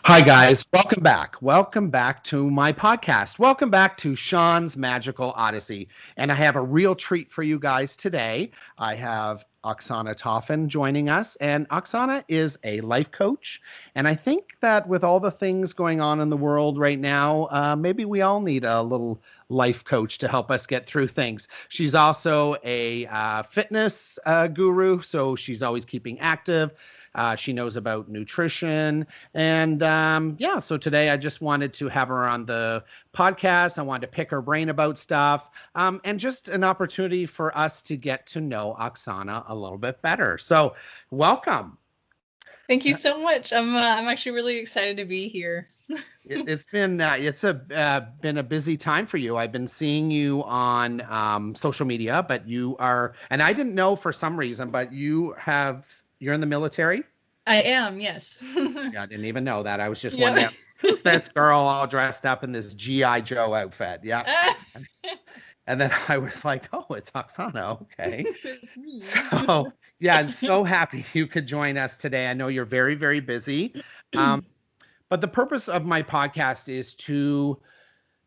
Hi, guys. Welcome back. Welcome back to my podcast. Welcome back to Sean's Magical Odyssey. And I have a real treat for you guys today. I have Oksana Toffin joining us. And Oksana is a life coach. And I think that with all the things going on in the world right now, maybe we all need a little life coach to help us get through things. She's also a fitness guru, so she's always keeping active. She knows about nutrition. And yeah, so today I just wanted to have her on the podcast. I wanted to pick her brain about stuff and just an opportunity for us to get to know Oksana a little bit better. So welcome. Thank you so much. I'm actually really excited to be here. It's been been a busy time for you. I've been seeing you on social media, but you are, and I didn't know for some reason, but you're in the military. I am, yes. Yeah, I didn't even know that. I was just Yep. wondering, who's this girl all dressed up in this GI Joe outfit? Yeah. And then I was like, oh, it's Oksana. Okay. It's me. So yeah, I'm so happy you could join us today. I know you're very, very busy. But the purpose of my podcast is to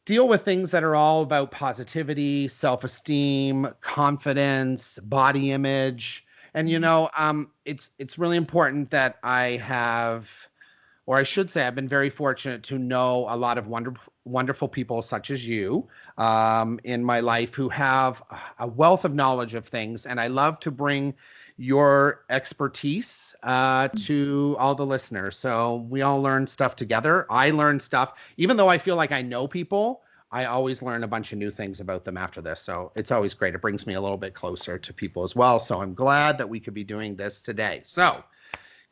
deal with things that are all about positivity, self-esteem, confidence, body image. And it's really important that I have, or I should say, I've been very fortunate to know a lot of wonderful people such as you in my life who have a wealth of knowledge of things. And I love to bring your expertise to all the listeners. So we all learn stuff together. I learn stuff, even though I feel like I know people. I always learn a bunch of new things about them after this. So it's always great. It brings me a little bit closer to people as well. So I'm glad that we could be doing this today. So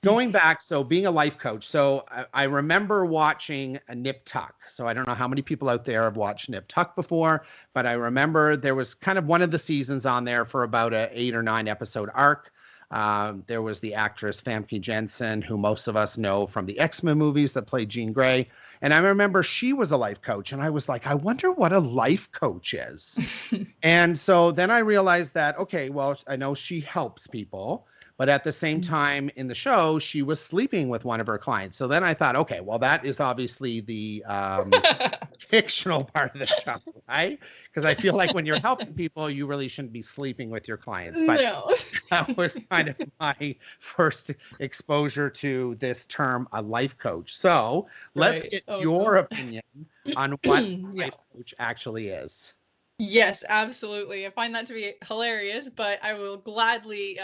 going back, so being a life coach. So I remember watching a Nip Tuck. So I don't know how many people out there have watched Nip Tuck before, but I remember there was kind of one of the seasons on there for about a 8 or 9 episode arc. There was the actress Famke Jensen, who most of us know from the X-Men movies, that played Jean Grey. And I remember she was a life coach. And I was like, I wonder what a life coach is. And so then I realized that, okay, well, I know she helps people, but at the same time in the show, she was sleeping with one of her clients. So then I thought, okay, well, that is obviously the fictional part of the show, right? Because I feel like when you're helping people, you really shouldn't be sleeping with your clients. But No. that was kind of my first exposure to this term, a life coach. So let's Right. get Oh, your no. opinion on what a Yeah. life coach actually is. Yes, absolutely. I find that to be hilarious, but I will gladly,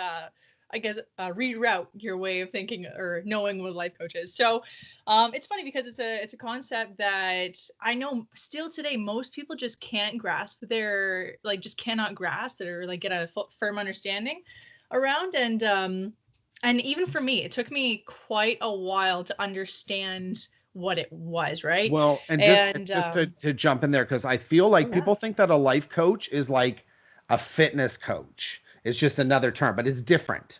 reroute your way of thinking or knowing what a life coach is. So, it's funny because it's a concept that I know still today most people just can't grasp. Just cannot grasp or like get a firm understanding around. And even for me, it took me quite a while to understand what it was, right? Well, and And just to jump in there, because I feel like yeah. people think that a life coach is like a fitness coach. It's just another term, but it's different,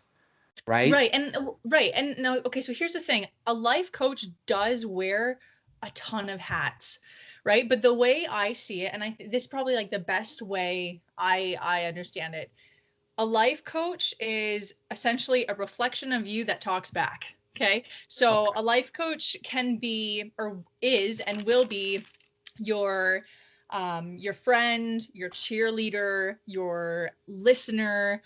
right? Right. And no, okay, so here's the thing. A life coach does wear a ton of hats, right? But the way I see it, and this is probably like the best way I understand it. A life coach is essentially a reflection of you that talks back. Okay? So Okay. a life coach can be or is and will be your your friend, your cheerleader, your listener,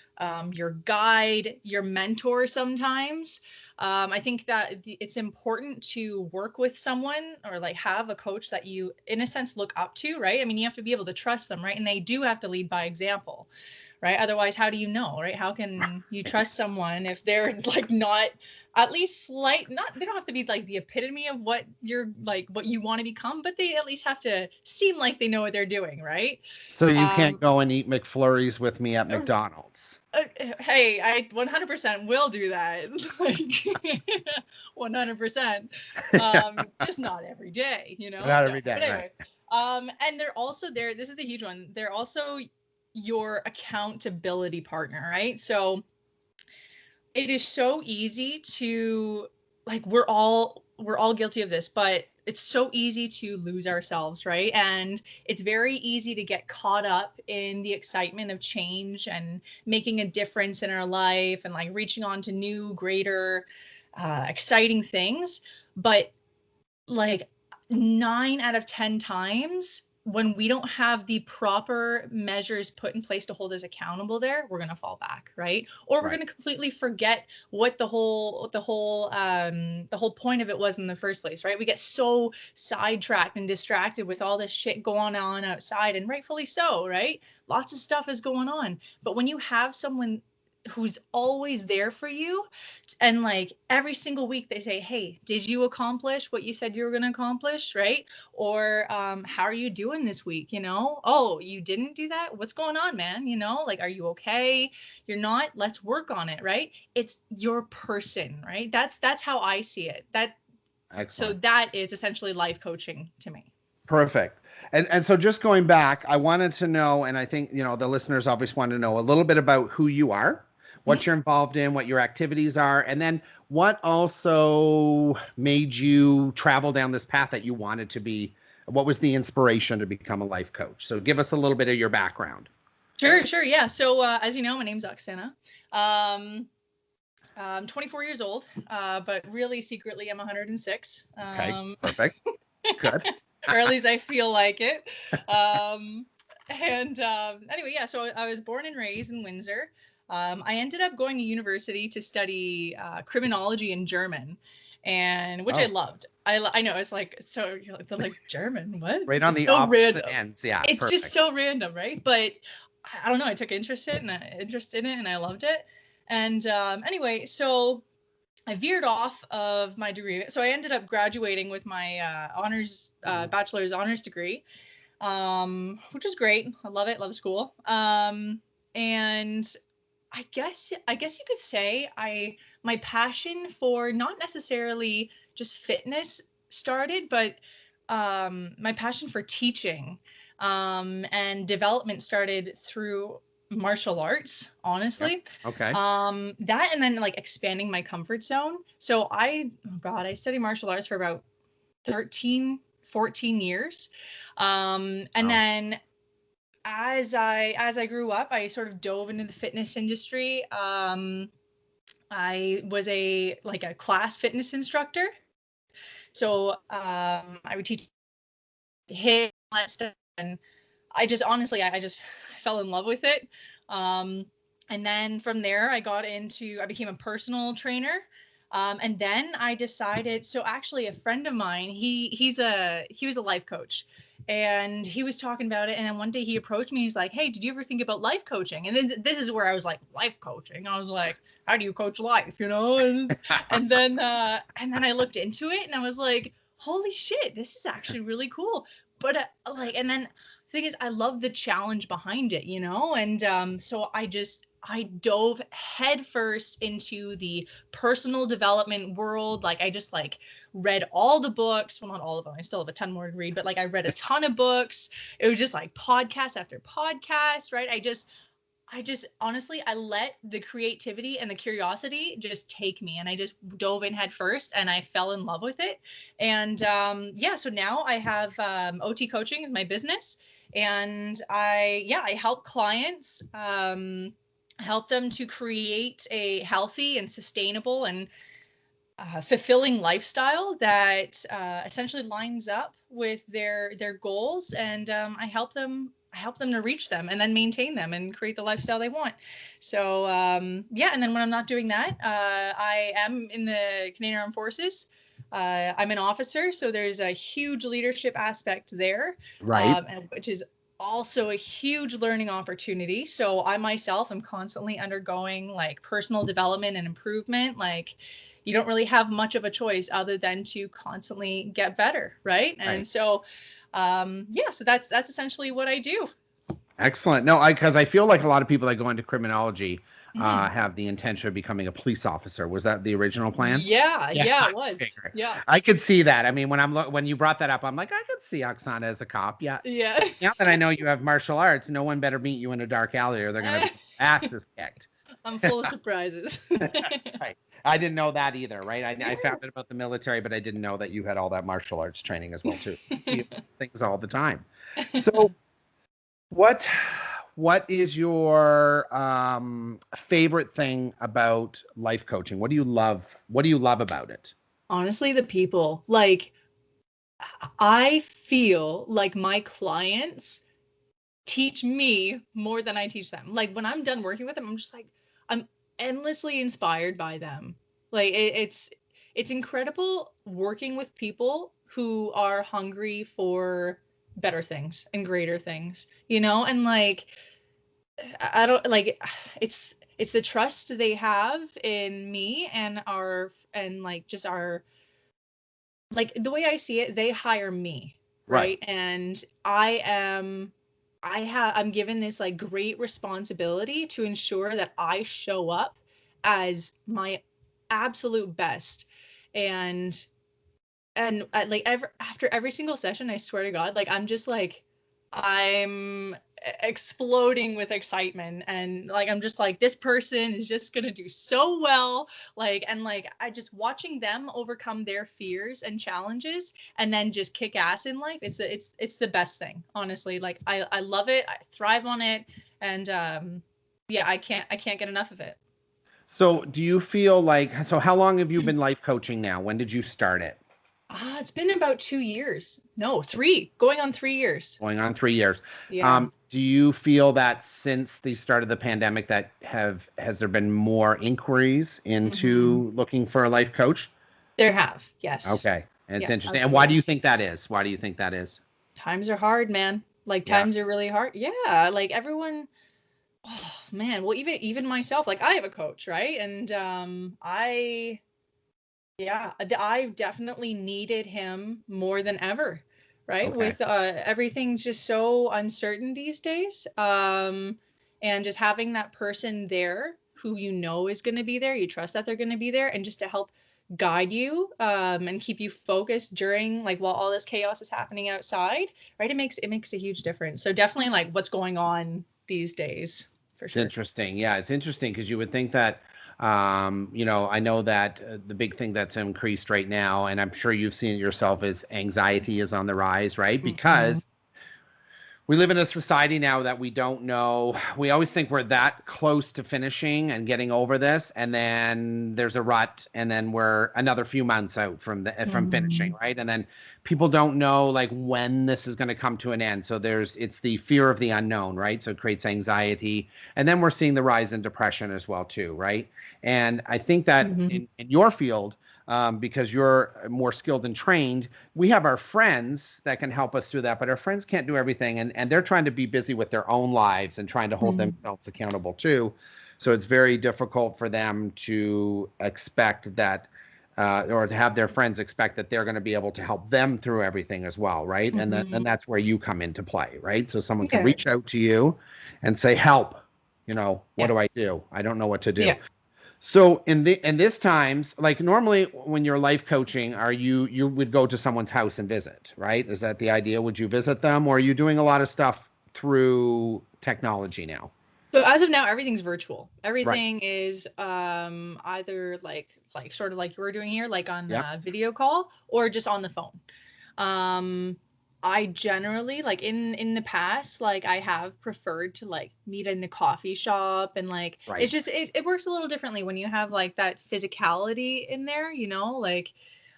your guide, your mentor sometimes. I think that it's important to work with someone or like have a coach that you, in a sense, look up to, right? I mean, you have to be able to trust them, right? And they do have to lead by example, right? Otherwise, how do you know, right? How can you trust someone if they're like not at least not, they don't have to be like the epitome of what you're like what you want to become, but they at least have to seem like they know what they're doing, right? So you can't um go and eat McFlurries with me at McDonald's. uh, hey, I 100% will do that. Like 100%. Just not every day, Not so every day, but right? anyway. And they're also there, this is the huge one, they're also your accountability partner, right? So it is so easy to, like, we're all guilty of this, but it's so easy to lose ourselves, right? And it's very easy to get caught up in the excitement of change and making a difference in our life and like reaching on to new, greater, exciting things. But like 9 out of 10 times, when we don't have the proper measures put in place to hold us accountable there, we're going to fall back, right? Or we're going to completely forget what the whole point of it was in the first place, right? We get so sidetracked and distracted with all this shit going on outside, and rightfully so, right? Lots of stuff is going on. But when you have someone who's always there for you, and like every single week they say, hey, did you accomplish what you said you were going to accomplish, right? Or how are you doing this week? You know, oh, you didn't do that, what's going on, man? You know, like, are you okay? You're not, let's work on it, right? It's your person, right? That's how I see it. Excellent. So that is essentially life coaching to me. Perfect. And so just going back, I wanted to know, and I think, you know, the listeners obviously want to know a little bit about who you are, what you're involved in, what your activities are, and then what also made you travel down this path that you wanted to be. What was the inspiration to become a life coach? So give us a little bit of your background. Sure. Yeah. So as you know, my name's Oksana. I'm 24 years old, but really secretly I'm 106. Okay, perfect. Good. Or at least I feel like it. Anyway, yeah, so I was born and raised in Windsor. I ended up going to university to study criminology and German, and which I loved. I know, it's like, so you're like, they're like, German, what? Right on it's the so opposite random. ends. Yeah, it's perfect. just so random, right? But I don't know, I took interest in it and I loved it. And anyway, so I veered off of my degree. So I ended up graduating with my bachelor's honors degree, which is great. I love it. Love school. And I guess you could say my passion for not necessarily just fitness started, but my passion for teaching and development started through martial arts, honestly. Yep. Okay. That, and then like expanding my comfort zone. So I studied martial arts for about 13, 14 years. And then as I grew up, I sort of dove into the fitness industry. I was a class fitness instructor. So I would teach HIIT, all that stuff, and I just honestly, I just fell in love with it. And then from there, I became a personal trainer. And then I decided, so actually a friend of mine, he was a life coach, and he was talking about it. And then one day he approached me, he's like, hey, did you ever think about life coaching? And then this is where I was like, life coaching. I was like, how do you coach life? You know? And then I looked into it and I was like, holy shit, this is actually really cool. But and then the thing is, I love the challenge behind it, you know? And so I dove headfirst into the personal development world. Like I just read all the books. Well, not all of them. I still have a ton more to read, but I read a ton of books. It was just podcast after podcast, right? I just honestly, I let the creativity and the curiosity just take me, and I just dove in head first and I fell in love with it. And so now I have OT coaching is my business, and I help clients, help them to create a healthy and sustainable and fulfilling lifestyle that essentially lines up with their goals, and I help them to reach them and then maintain them and create the lifestyle they want. So and then when I'm not doing that, I am in the Canadian Armed Forces. I'm an officer, so there's a huge leadership aspect there, right? Which is also a huge learning opportunity. So I myself am constantly undergoing personal development and improvement. You don't really have much of a choice other than to constantly get better, right? And so so that's essentially what I do. Excellent. No, because I feel like a lot of people that go into criminology have the intention of becoming a police officer. Was that the original plan? Yeah, it was. Okay, yeah, I could see that. I mean, when you brought that up, I'm like, I could see Oksana as a cop. Yeah. Now that I know you have martial arts, no one better meet you in a dark alley, or they're gonna be asses kicked. I'm full of surprises. Right. I didn't know that either, right? I found out about the military, but I didn't know that you had all that martial arts training as well too. You see things all the time. So, what is your favorite thing about life coaching? What do you love? What do you love about it? Honestly, the people. I feel like my clients teach me more than I teach them. Like when I'm done working with them, I'm just like, I'm endlessly inspired by them. Like it's incredible working with people who are hungry for better things and greater things, you know? And like I don't like it's the trust they have in me and our and like just our like the way I see it, they hire me, Right. right? And I'm given this like great responsibility to ensure that I show up as my absolute best. And like after every single session, I swear to God, like I'm just like I'm exploding with excitement, and like I'm just like this person is just gonna do so well, like, and like I just watching them overcome their fears and challenges and then just kick ass in life. It's the best thing, honestly. Like I love it, I thrive on it, and yeah, I can't get enough of it. So do you feel like, so how long have you been life coaching now? When did you start it? It's been about 2 years. No, three, going on 3 years. Going on 3 years. Yeah. Do you feel that since the start of the pandemic that has there been more inquiries Hmm. into looking for a life coach? There have, yes. Okay. It's Yeah, interesting. And why do absolutely. you think that is? Why do you think that is? Times are hard, man. Like Yeah. times are really hard. Yeah, like everyone, oh man, well even myself, like I have a coach, right? And I yeah, I've definitely needed him more than ever, right? Okay. With everything's just so uncertain these days. And just having that person there who you know is going to be there, you trust that they're going to be there, and just to help guide you and keep you focused during like while all this chaos is happening outside, right? It makes a huge difference. So definitely like what's going on these days for It's sure. interesting. Yeah, it's interesting because you would think that, I know that the big thing that's increased right now, and I'm sure you've seen it yourself, is anxiety is on the rise, right? Mhm. Because we live in a society now that we don't know. We always think we're that close to finishing and getting over this, and then there's a rut, and then we're another few months out from finishing, Mhm. right? And then people don't know like when this is going to come to an end. So it's the fear of the unknown, right? So it creates anxiety, and then we're seeing the rise in depression as well too, right? And I think that Mhm. in your field, because you're more skilled and trained, we have our friends that can help us through that, but our friends can't do everything. And they're trying to be busy with their own lives and trying to hold Mhm. themselves accountable too. So it's very difficult for them to expect that, or to have their friends expect that they're going to be able to help them through everything as well, right? And Mhm. that's where you come into play, right? So someone can Yeah. reach out to you and say, "Help, what Yeah. do I do? I don't know what to do." Yeah. So in this times, like normally when you're life coaching, are you would go to someone's house and visit, right? Is that the idea? Would you visit them, or are you doing a lot of stuff through technology now? So as of now, everything's virtual. Right. Everything is either like sort of like you were doing here, like on Yep. video call, or just on the phone. Um, I generally like in the past, like I have preferred to like meet in the coffee shop, and like it's Right. just it works a little differently when you have like that physicality in there, you know, like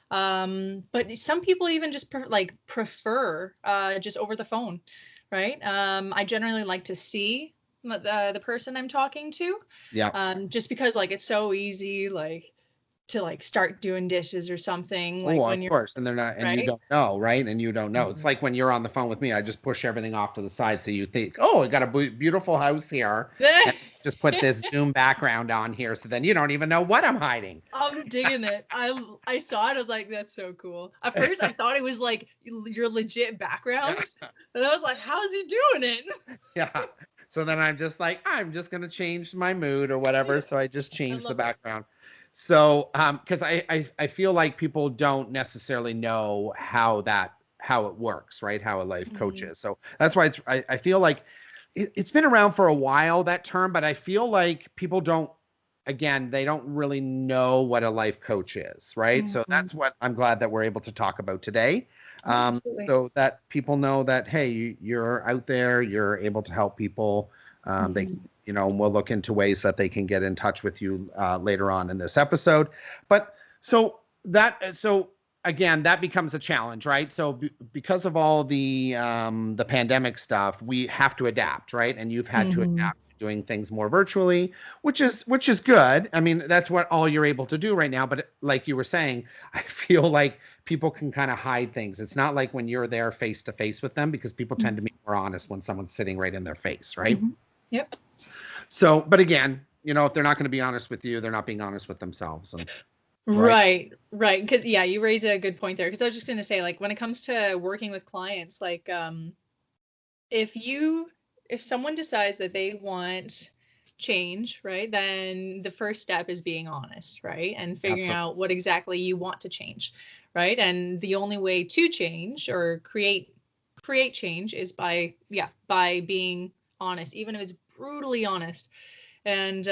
but some people even just prefer just over the phone, right? I generally like to see the person I'm talking to, Yep. just because like it's so easy like to like start doing dishes or something Oh, like of when you're course. And they're not, and you right. don't know, right? And you don't know. It's Mhm. like when you're on the phone with me, I just push everything off to the side. So you think, oh, I got a beautiful house here. And just put this Zoom background on here. So then you don't even know what I'm hiding. I'm digging it. I saw it. I was like, that's so cool. At first, I thought it was like your legit Yeah. background, and I was like, how is he doing it? Yeah. So then I'm just like, I'm just gonna change my mood or whatever. So I just I change the love it. background. So because I feel like people don't necessarily know how it works, right? How a life coach Mhm. is. So that's why I feel like it's been around for a while, that term, but I feel like people don't, again, they don't really know what a life coach is, right? So Mhm. that's what I'm glad that we're able to talk about today, Yeah, absolutely. so that people know that, hey, you're out there, you're able to help people. They, Mhm. we'll look into ways that they can get in touch with you later on in this episode. But so again, that becomes a challenge, right? So because of all the pandemic stuff, we have to adapt, right? And you've had to Mm-hmm. adapt to doing things more virtually, which is good. I mean, that's what all you're able to do right now. But like you were saying, I feel like people can kind of hide things. It's not like when you're there face to face with them, because people tend to be more honest when someone's sitting right in their face, right? Mm-hmm. Yep. So, but again, if they're not going to be honest with you, they're not being honest with themselves, and right. Right, right. Because yeah, you raise a good point there. Because I was just gonna say, like, when it comes to working with clients, like, if you if someone decides that they want change, right, then the first step is being honest, right, and figuring Absolutely. out what exactly you want to change, right, and the only way to change or create change is by being honest, even if it's brutally honest, and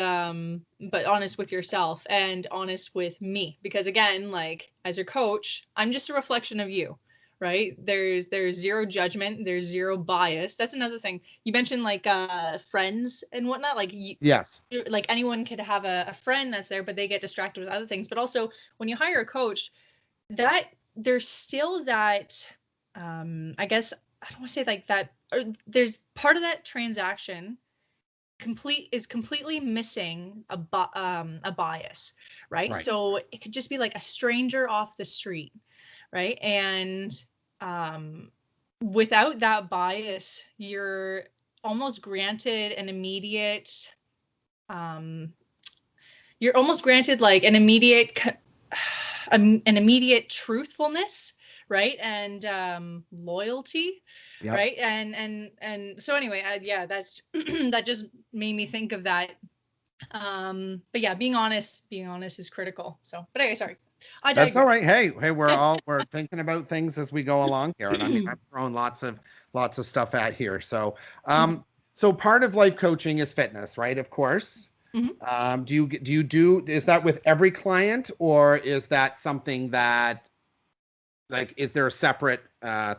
but honest with yourself and honest with me, because again, like, as your coach, I'm just a reflection of you, right? There's zero judgment, there's zero bias. That's another thing you mentioned, like friends and whatnot, like Yes. like anyone could have a friend that's there, but they get distracted with other things. But also when you hire a coach, that there's still that, I guess, I don't want to say like that, or there's part of that transaction completely missing a bias, right? Right. So it could just be like a stranger off the street, right? And um, without that bias, you're almost granted an immediate, um, you're almost granted like an immediate truthfulness, right, and loyalty, Yep. right, and so anyway, yeah, that's that just made me think of that. But yeah, being honest is critical. So, but anyway, sorry, I That's all digress. right. Hey, we're thinking about things as we go along here, and I mean, I'm throwing lots of stuff at here. So, so part of life coaching is fitness, right? Of course. Mhm. Is that with every client, or is that something that, like, is there a separate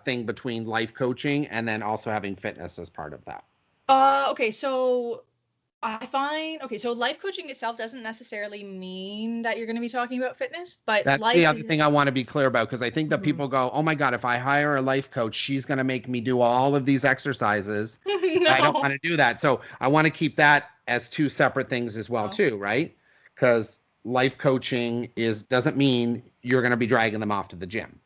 thing between life coaching and then also having fitness as part of that? Okay, so I find, okay, so life coaching itself doesn't necessarily mean that you're going to be talking about fitness, but That's the life other is. thing I want to be clear about, because I think that Mhm. people go, "Oh my God, if I hire a life coach, she's going to make me do all of these exercises." I don't No. want to do that. So I want to keep that as two separate things as well, No. too, right? Because life coaching doesn't mean you're going to be dragging them off to the gym.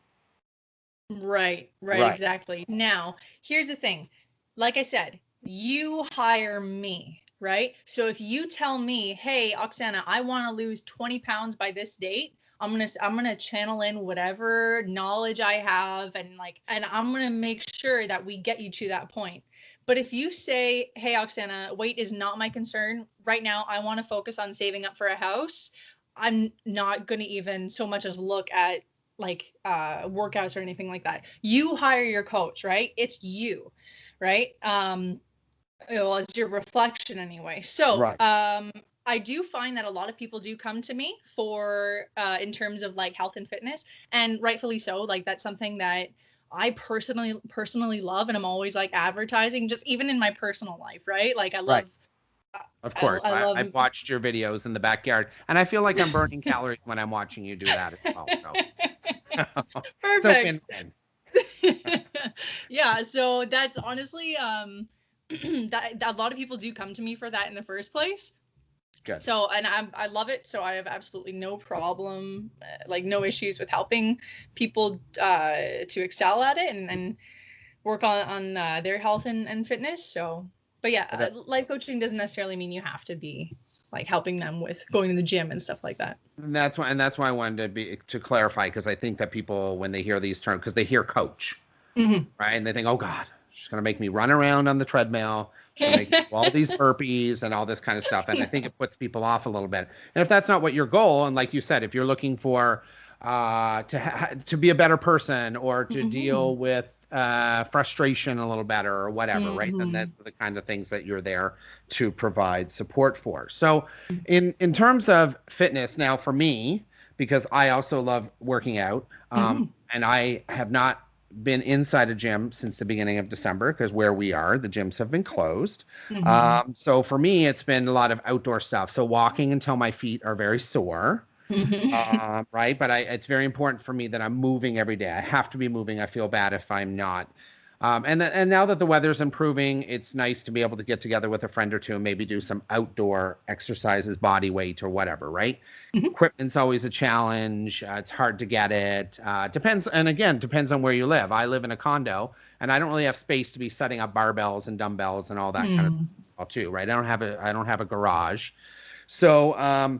Right, right, Right. exactly. Now, here's the thing. Like I said, you hire me, right? So if you tell me, "Hey, Oksana, I want to lose 20 pounds by this date," I'm gonna channel in whatever knowledge I have, and I'm gonna make sure that we get you to that point. But if you say, "Hey, Oksana, weight is not my concern right now. I want to focus on saving up for a house," I'm not gonna even so much as look at like workouts or anything like that. You hire your coach, right? It's you, right? Well, it's your reflection anyway. So Right. I do find that a lot of people do come to me for in terms of like health and fitness, and rightfully so. Like, that's something that I personally love, and I'm always like advertising, just even in my personal life, right? Like, I Right. love Of I, course. I love I've watched your videos in the backyard, and I feel like I'm burning calories when I'm watching you do that as well. So it's a perfect. win-win. Yeah, so that's honestly that a lot of people do come to me for that in the first place. Good. So, and I love it, so I have absolutely no problem, like no issues with helping people to excel at it, and work on their health and fitness. So, but yeah, But life coaching doesn't necessarily mean you have to be like helping them with going to the gym and stuff like that. that's why I wanted to clarify, because I think that people, when they hear these terms, because they hear coach, Hmm. right, and they think, oh God, she's going to make me run around on the treadmill, she's going to make me do all these burpees and all this kind of stuff, and I think it puts people off a little bit. And if that's not what your goal, and like you said, if you're looking for to be a better person, or to Hmm. deal with frustration a little better, or whatever, right, then Hmm. that's the kind of things that you're there to provide support for. So in terms of fitness, now for me, because I also love working out, Hmm. and I have not been inside a gym since the beginning of December, because where we are, the gyms have been closed. Hmm. So for me, it's been a lot of outdoor stuff. So walking until my feet are very sore. Right. But it's very important for me that I'm moving every day. I have to be moving. I feel bad if I'm not. And now that the weather's improving, it's nice to be able to get together with a friend or two and maybe do some outdoor exercises, body weight or whatever, right? Mhm. Equipment's always a challenge. It's hard to get it. Depends, and again, depends on where you live. I live in a condo, and I don't really have space to be setting up barbells and dumbbells and all that kind of stuff too, right? I don't have a garage, so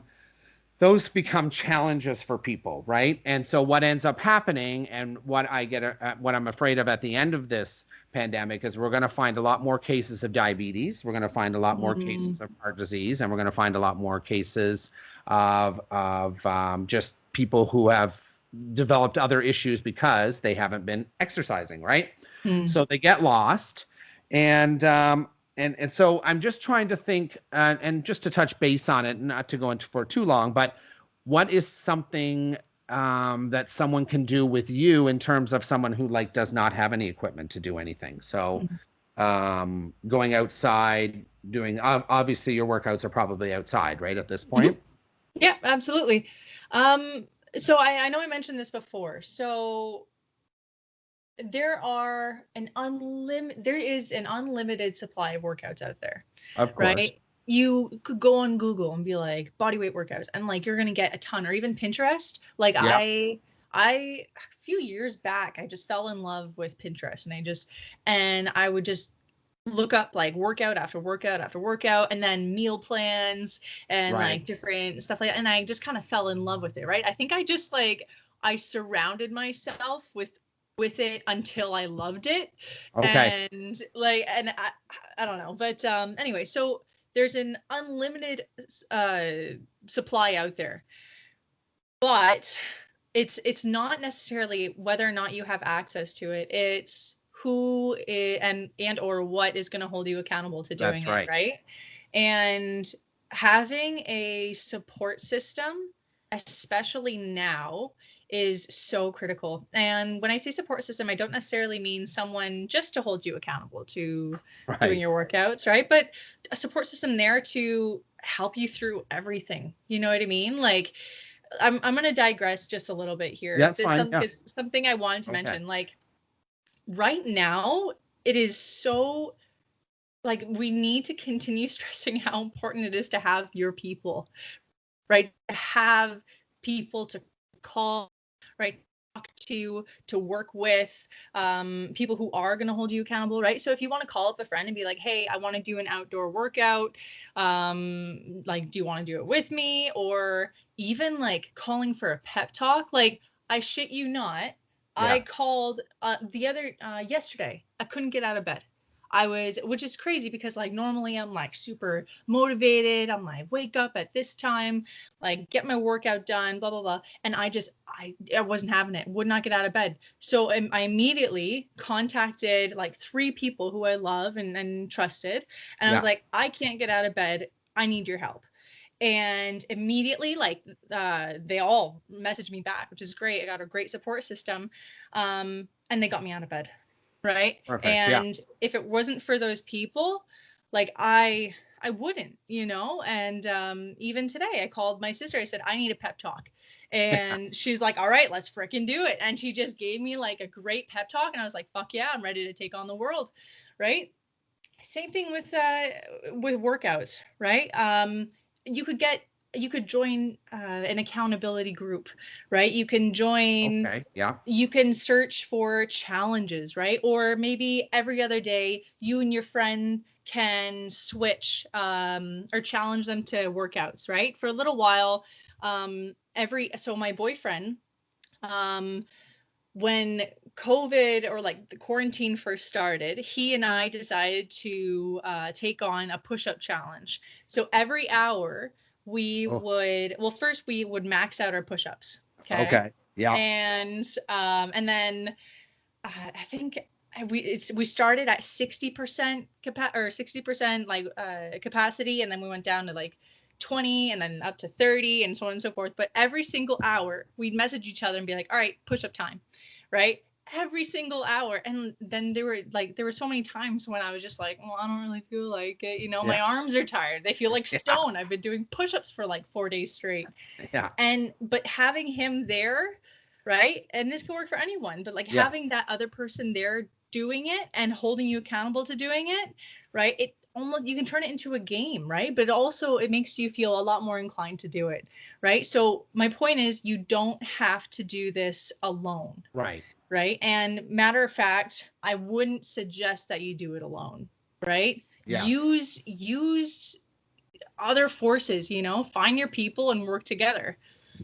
those become challenges for people, right? And so what ends up happening, and what I'm afraid of at the end of this pandemic, is we're going to find a lot more cases of diabetes. We're going to find a lot more cases of heart disease, and we're going to find a lot more cases of just people who have developed other issues because they haven't been exercising, right? So they get lost, and so I'm just trying to think, and just to touch base on it, not to go into for too long, but what is something that someone can do with you in terms of someone who like does not have any equipment to do anything? So going outside, doing obviously your workouts are probably outside, right, at this point? Yeah, absolutely. So I know I mentioned this before. So there is an unlimited supply of workouts out there, Of course. right? You could go on Google and be like body weight workouts, and like you're gonna get a ton, or even Pinterest. Like Yeah. I a few years back, I just fell in love with Pinterest, and I would just look up like workout after workout after workout, and then meal plans and Right. like different stuff like that. And I just kind of fell in love with it, right? I think I just like I surrounded myself with it until I loved it. Okay. And like, and I don't know, but anyway, so there's an unlimited supply out there, but it's not necessarily whether or not you have access to it. It's who and or what is going to hold you accountable to doing That's it, right. right? And having a support system, especially now, is so critical. And when I say support system, I don't necessarily mean someone just to hold you accountable to doing Right. your workouts, right? But a support system there to help you through everything. You know what I mean? Like I'm going to digress just a little bit Yeah, here. that's There's fine. some Yeah. because something I wanted to Okay. mention, like right now, it is so like we need to continue stressing how important it is to have your people, right? To have people to call, right? Talk to work with, people who are going to hold you accountable, right? So if you want to call up a friend and be like, hey, I want to do an outdoor workout, like, do you want to do it with me? Or even like calling for a pep talk, like, I shit you not, I Yeah. called the other yesterday. I couldn't get out of bed. Which is crazy because like normally I'm like super motivated. I'm like, wake up at this time, like get my workout done, blah, blah, blah. And I wasn't having it, would not get out of bed. So I immediately contacted like 3 people who I love and trusted. And I was Yeah. like, I can't get out of bed. I need your help. And immediately, like, they all messaged me back, which is great. I got a great support system. And they got me out of bed. Right. Perfect. Yeah. And if it wasn't for those people, like I wouldn't, and even today I called my sister. I said, I need a pep talk. And she's like, all right, let's freaking do it. And she just gave me like a great pep talk. And I was like, fuck yeah, I'm ready to take on the world. Right. Same thing with workouts, right? You could get you could join an accountability group, right? Okay. Yeah. You can search for challenges, right? Or maybe every other day you and your friend can switch, or challenge them to workouts, right? For a little while, so my boyfriend, um, when COVID or like the quarantine first started, he and I decided to take on a push-up challenge. So every hour Oh, first we would max out our push-ups. Okay. okay. Yeah. And then I think we started at 60% 60% like capacity, and then we went down to like 20, and then up to 30, and so on and so forth. But every single hour we'd message each other and be like, all right, push up time, right? every single hour. And then there were so many times when I was just like, well, I don't really feel like it. You know, Yeah. my arms are tired. They feel like Yeah. stone. I've been doing push-ups for like 4 days straight. Yeah. But having him there, right? And this can work for anyone, but like Yes. having that other person there doing it and holding you accountable to doing it, right? It almost, you can turn it into a game, right? But also it makes you feel a lot more inclined to do it, right? So my point is, you don't have to do this alone. Right. Right. And matter of fact, I wouldn't suggest that you do it alone. Right. Yes. Use other forces, find your people and work together.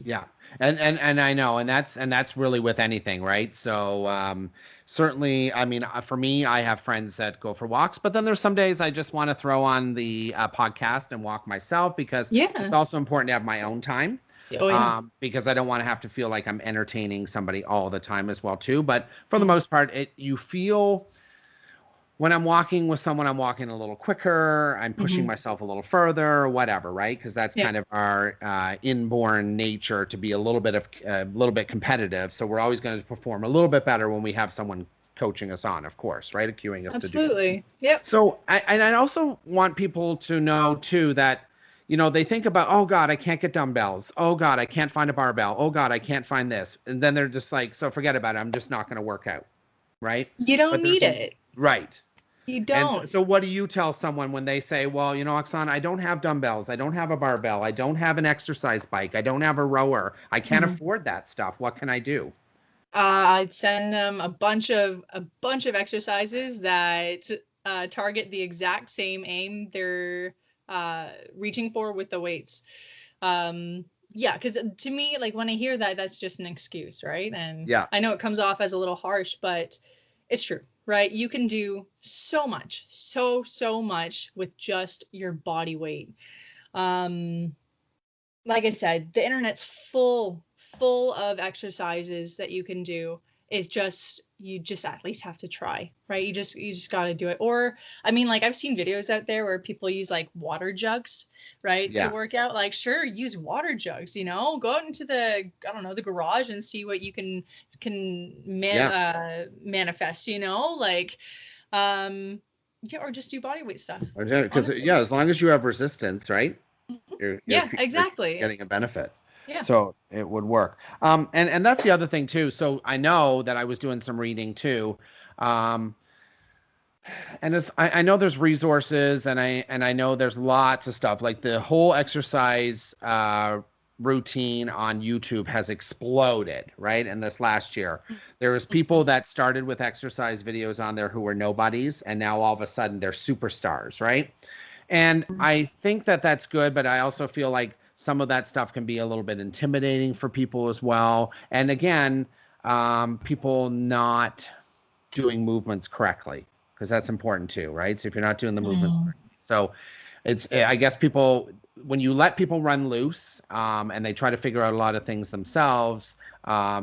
Yeah. And I know, and that's really with anything, right? So certainly, I mean, for me, I have friends that go for walks, but then there's some days I just want to throw on the podcast and walk myself, because it's Yeah. also important to have my own time. Oh, yeah. Because I don't want to have to feel like I'm entertaining somebody all the time as well too. But for the Mm. most part, you feel, when I'm walking with someone, I'm walking a little quicker, I'm pushing Mhm. myself a little further, or whatever, right? Because that's Yeah. kind of our inborn nature to be a little bit competitive. So we're always going to perform a little bit better when we have someone coaching us on, of course, right? Cueing us to do. Absolutely. Yep. So I also want people to know too that, they think about, oh God, I can't get dumbbells. Oh God, I can't find a barbell. Oh God, I can't find this. And then they're just like, so forget about it. I'm just not going to work out. Right. You don't But need it. right. You And don't. so what do you tell someone when they say, well, Oksana, I don't have dumbbells. I don't have a barbell. I don't have an exercise bike. I don't have a rower. I can't Mhm. afford that stuff. What can I do? I'd send them a bunch of exercises that target the exact same aim they're reaching for with the weights. Yeah, because to me, like when I hear that, that's just an excuse, right? And Yeah. I know it comes off as a little harsh, but it's true, right? You can do so much, so much with just your body weight. Um, like I said, the internet's full of exercises that you can do. It's just, you just at least have to try, right? You just got to do it. Or I mean, like I've seen videos out there where people use like water jugs, right, to Yeah. work out. Like sure, use water jugs, go out into the, I don't know, the garage and see what you Yeah. manifest, like yeah, or just do body weight stuff. Because Honestly. yeah, as long as you have resistance, right? Mhm. You're Yeah, exactly. getting a benefit. Yeah. So it would work. And that's the other thing too. So I know that I was doing some reading too. Um, and I know there's resources, and I know there's lots of stuff, like the whole exercise routine on YouTube has exploded, right? In this last year, there was people Mhm. that started with exercise videos on there who were nobodies, and now all of a sudden they're superstars, right? And I think that that's good, but I also feel like some of that stuff can be a little bit intimidating for people as well. And again, people not doing movements correctly, because that's important too, right? So if you're not doing the movements Mm. correctly, so I guess people, when you let people run loose, and they try to figure out a lot of things themselves,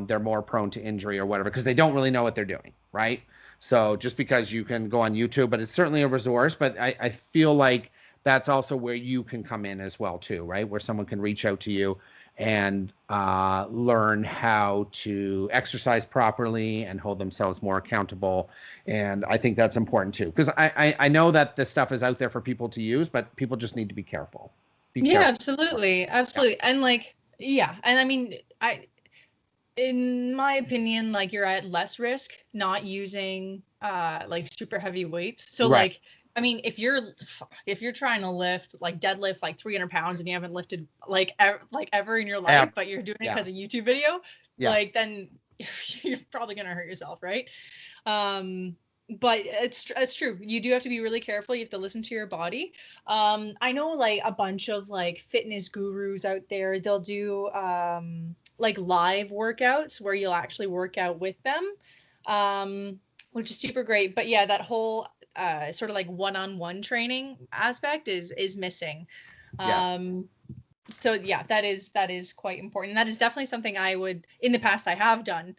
they're more prone to injury or whatever, because they don't really know what they're doing, right? So just because you can go on YouTube, but it's certainly a resource, but I feel like that's also where you can come in as well too, right? Where someone can reach out to you and learn how to exercise properly and hold themselves more accountable. And I think that's important too, because I know that this stuff is out there for people to use, but people just need to be careful. Be Yeah, careful. absolutely. Yeah. Absolutely. And like, yeah. And I mean, in my opinion, like you're at less risk not using like super heavy weights. So Right. like, I mean, if you're trying to lift like deadlift like 300 pounds and you haven't lifted like ever in your life, but you're doing it Yeah. because of YouTube video, Yeah. like then you're probably gonna hurt yourself, right? Um, but it's true. You do have to be really careful. You have to listen to your body. I know like a bunch of like fitness gurus out there. They'll do like live workouts where you'll actually work out with them, which is super great. But yeah, that whole sort of like one-on-one training aspect is missing. Yes. So yeah, that is quite important. That is definitely something I would, in the past I have done,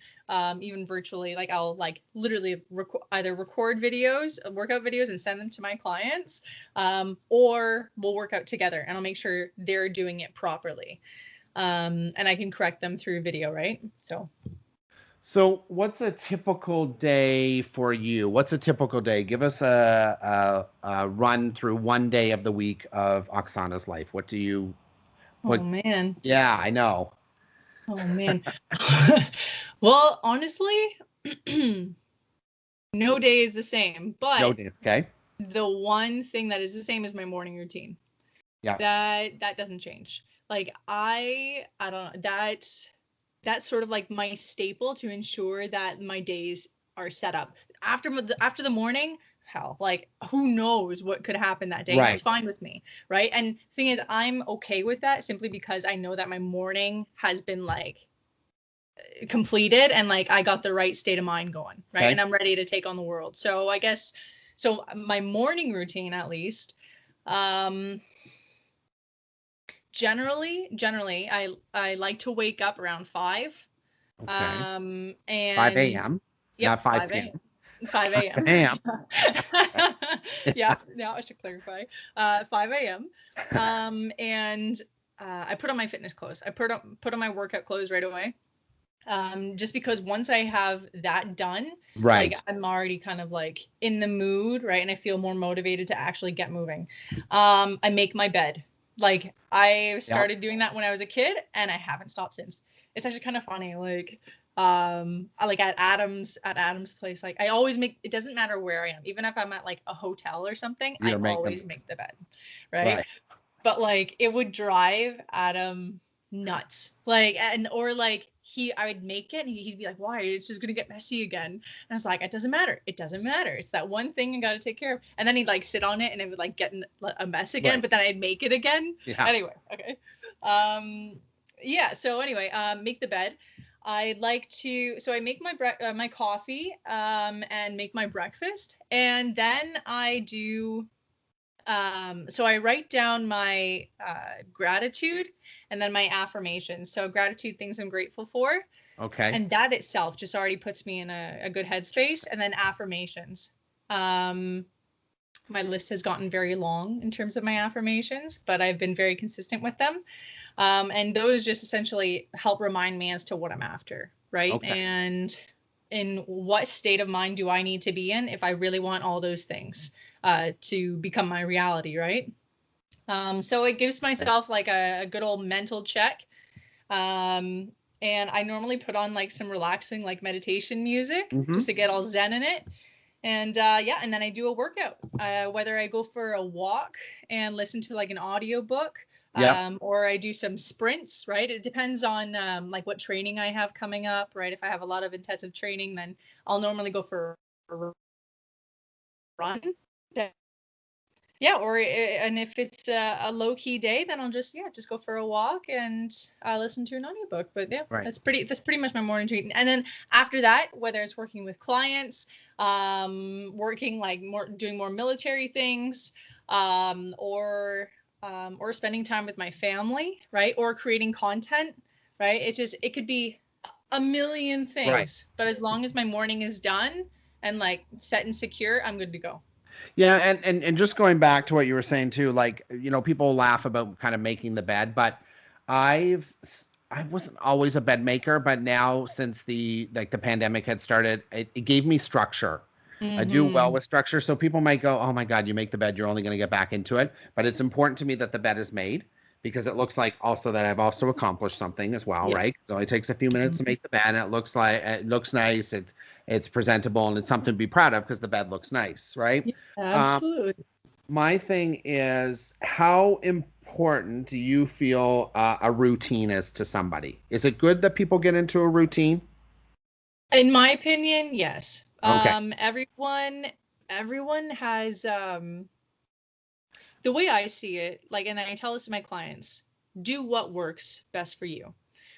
even virtually. Like I'll like literally either record videos, workout videos, and send them to my clients, or we'll work out together, and I'll make sure they're doing it properly, and I can correct them through video, right? So So, what's a typical day for you? What's a typical day? Give us a run through one day of the week of Oksana's life. What do you, Oh what, man. yeah, I know. Oh man. Well, honestly, no day is the same, No but day. Okay. the one thing that is the same is my morning routine. Yeah. That doesn't change. Like I don't that's sort of like my staple to ensure that my days are set up. After the morning, hell, like who knows what could happen that day, and that's Right. fine with me, right? And the thing is, I'm okay with that simply because I know that my morning has been like completed and like I got the right state of mind going, right? Okay. And I'm ready to take on the world. So I guess so my morning routine at least um generally I like to wake up around 5 Okay. 5 and a.m., yep, not 5 5 p.m. a.m. 5 5 a.m. a.m. Yeah, now I should clarify. 5 a.m. And I put on my fitness clothes. I put on my workout clothes right away. Just because once I have that done, like Right. I'm already kind of like in the mood, right? And I feel more motivated to actually get moving. I make my bed. Like I Yeah. started doing that when I was a kid and I haven't stopped since. It's actually kind of funny. Like I like at Adam's place, like I always make, it doesn't matter where I am, even if I'm at like a hotel or something, I You're making them. always make the bed, right? Right. But like it would drive Adam nuts. Like and or like I would make it and he'd be like, "Why? It's just gonna get messy again." And I was like, "It doesn't matter. It doesn't matter. It's that one thing I got to take care of." And then he'd like sit on it and it would like get a mess again. Right. But then I'd make it again. Yeah. Anyway, okay. Yeah. So anyway, make the bed. I like to, so I make my coffee and make my breakfast, and then I do so I write down my gratitude and then my affirmations. So gratitude, things I'm grateful for, Okay. and that itself just already puts me in a good headspace. And then affirmations. Um, my list has gotten very long in terms of my affirmations, but I've been very consistent with them. And those just essentially help remind me as to what I'm after, right? Okay. And in what state of mind do I need to be in if I really want all those things to become my reality, right? So it gives myself like a good old mental check. Um, and I normally put on like some relaxing like meditation music Mm-hmm. just to get all zen in it. And yeah, and then I do a workout, whether I go for a walk and listen to like an audiobook, Yep. or I do some sprints, right? It depends on like what training I have coming up, right? If I have a lot of intensive training, then I'll normally go for a run. Yeah, or and if it's a low key day, then I'll just go for a walk and listen to an audiobook. But yeah, Right. that's pretty much my morning routine. And then after that, whether it's working with clients, working like more doing more military things, or spending time with my family, right, or creating content, right. It could be a million Right. things, but as long as my morning is done and like set and secure, I'm good to go. Yeah, and just going back to what you were saying too, like, people laugh about kind of making the bed, but I wasn't always a bed maker, but now since the pandemic had started, it gave me structure. I do well Mm-hmm. with structure, so people might go, "Oh my God, you make the bed, you're only going to get back into it." But it's important to me that the bed is made because it looks like also that I've also accomplished something as well, Yeah. right? It only takes a few minutes to make the bed, and it looks nice, it's presentable, and it's something to be proud of because the bed looks nice, right? Yeah, Um, absolutely. my thing is, how important do you feel a routine is to somebody? Is it good that people get into a routine? In my opinion, yes. Okay. Everyone has the way I see it, like, and I tell this to my clients, do what works best for you,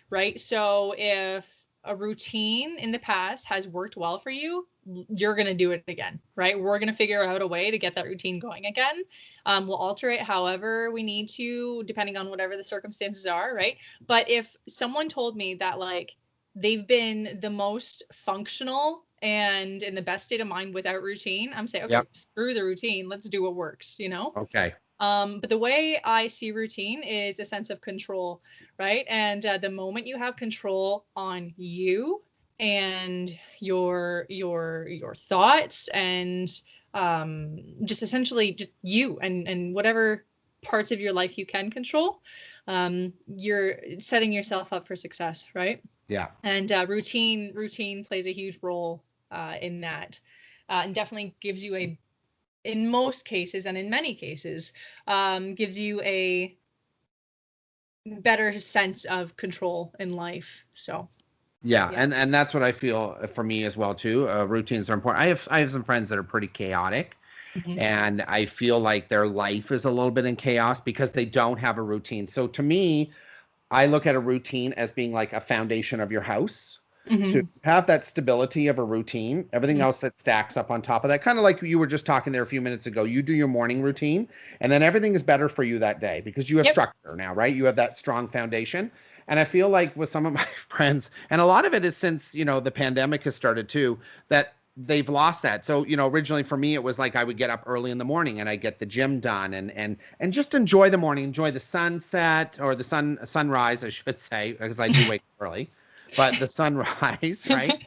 right? So if a routine in the past has worked well for you, you're going to do it again, right? We're going to figure out a way to get that routine going again. We'll alter it however we need to, depending on whatever the circumstances are, right? But if someone told me that, like, they've been the most functional and in the best state of mind without routine, I'm saying, okay, Yep. screw the routine. Let's do what works, you know? Okay. But the way I see routine is a sense of control, right? And the moment you have control on you and your thoughts, and just essentially just you and whatever parts of your life you can control, you're setting yourself up for success, right? Yeah. And routine plays a huge role in that, and definitely gives you a, in most cases and in many cases, gives you a better sense of control in life. So Yeah, yeah. and that's what I feel for me as well too. Routines are important. I have some friends that are pretty chaotic, Mhm. and I feel like their life is a little bit in chaos because they don't have a routine. So to me, I look at a routine as being like a foundation of your house. So if Mhm. you have that stability of a routine, everything Mhm. else that stacks up on top of that, kind of like you were just talking there a few minutes ago, you do your morning routine, and then everything is better for you that day because you have Yep. structure now, right? You have that strong foundation. And I feel like with some of my friends, and a lot of it is since, the pandemic has started too, that they've lost that. So, originally for me, it was like I would get up early in the morning and I get the gym done and just enjoy the morning, enjoy the sunset or the sunrise, I should say, because I do wake up early, but the sunrise, right?